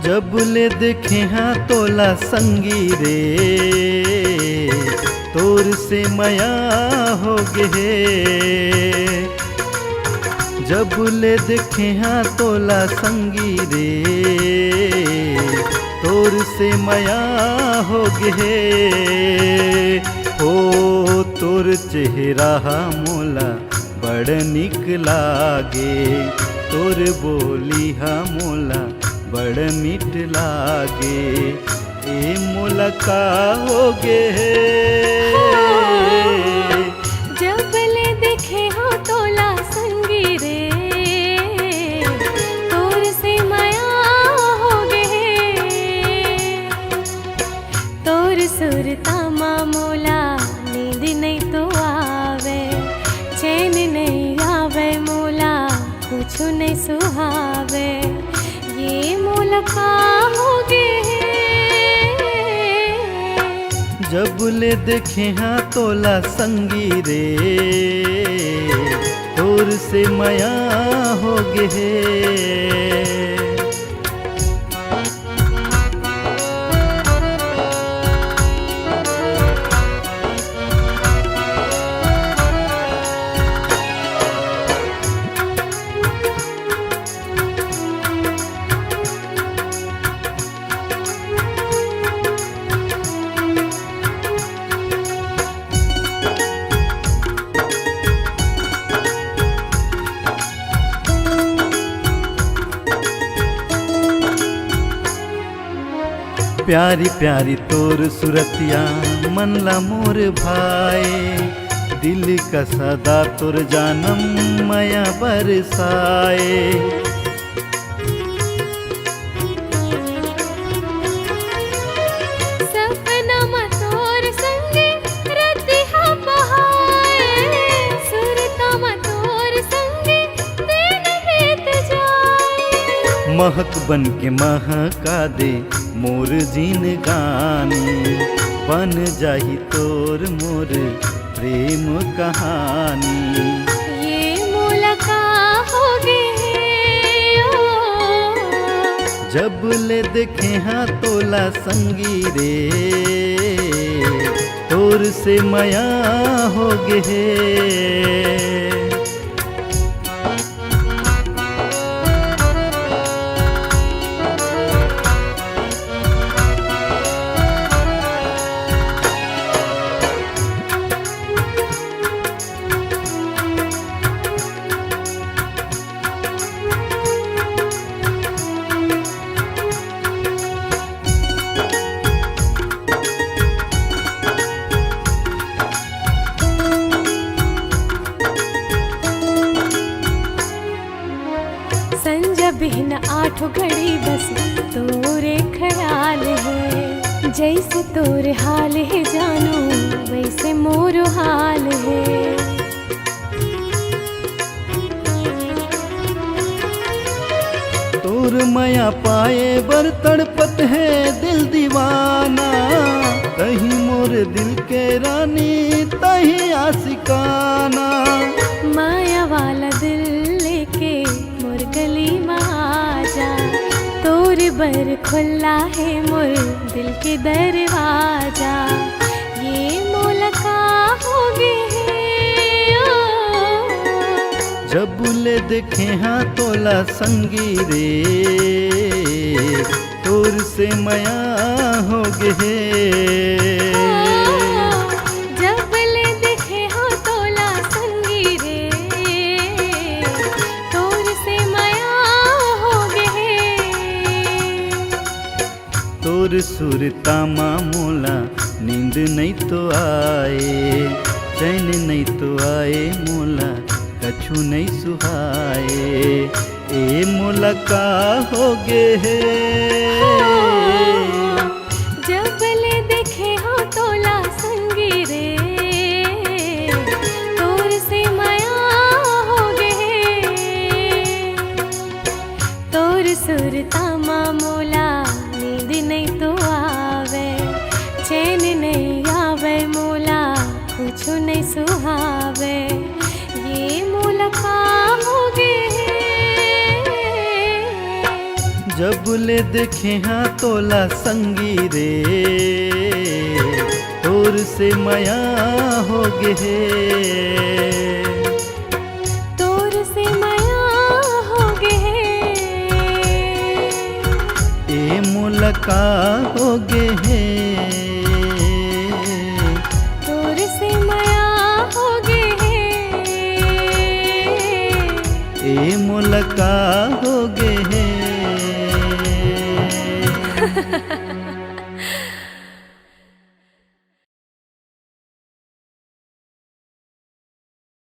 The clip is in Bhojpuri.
जब ले देखे हाँ तोला संगी रे, तोर से मया हो गे। जब ले देखे हाँ तोला संगी रे, तोर से मया हो गे। हो तोर चेहरा मोला बड़ निक लागे, तोर बोली हा मोला बड़ मीठ लागे। ए मोला का हो गे। जब ले देखे हो तोला संगी रे, तोर से माया हो गे। तोर सुरतामा मोला नींद नहीं तो आवे, चैन नहीं आवे मोला कुछ नहीं सुहावे। ये मोला का हो गे। जब ले देखे हाँ तोला संगी रे, तोर से मया हो गे। प्यारी प्यारी तोर सुरतिया मन ला मोर भाए, दिल का सदा तोर जानम माया बरसाए। सपना में तोर संगे रतिहा बहाए, सुरता में तोर संगे दिन बीत जाए। महक बन के महका दे मोर जीन गानी, बन जाही तोर मोर प्रेम कहानी। ये मोला का हो गे। जब ले देखे हाँ तोला संगी रे, तोर से मया हो गे। संजा बिहन आठों घड़ी बस तोरे ख्याल है, जैसे तोरे हाल है जानू वैसे मोर हाल है। तोर माया पाए बर तड़पत है दिल दीवाना, कहीं मोर दिल के रानी तहीं आशिकाना। माया वाला दिल लेके मोर गली में आजा, तोर बर खुला है मोर दिल के दरवाजा। ये मोला का हो गे। जब ले देखे हाँ तोला संगी रे, तोर से मया हो गे। जब ले देखे हो तोला संगी रे, तोर से माया हो गे। तोर सुरतामा मोला नींद नहीं तो आए, चैन नहीं तो आए मोला कछु नहीं सुहाए। ए मोला का हो गे। जब ले देखे हो तोला संगी रे, तोर से माया हो गे। तोर सुरतामा मोला नींद नहीं तो आवे, चैन नहीं आवे मोला कुछ नहीं सुहावे। ये मोला का हो गे। जब जब ले देखे हाँ तोला संगी रे तोर से माया हो गे हे तोर से माया हो गे ए मुलका हो गे हे तोर से माया हो गे ए मुलका हो गे हे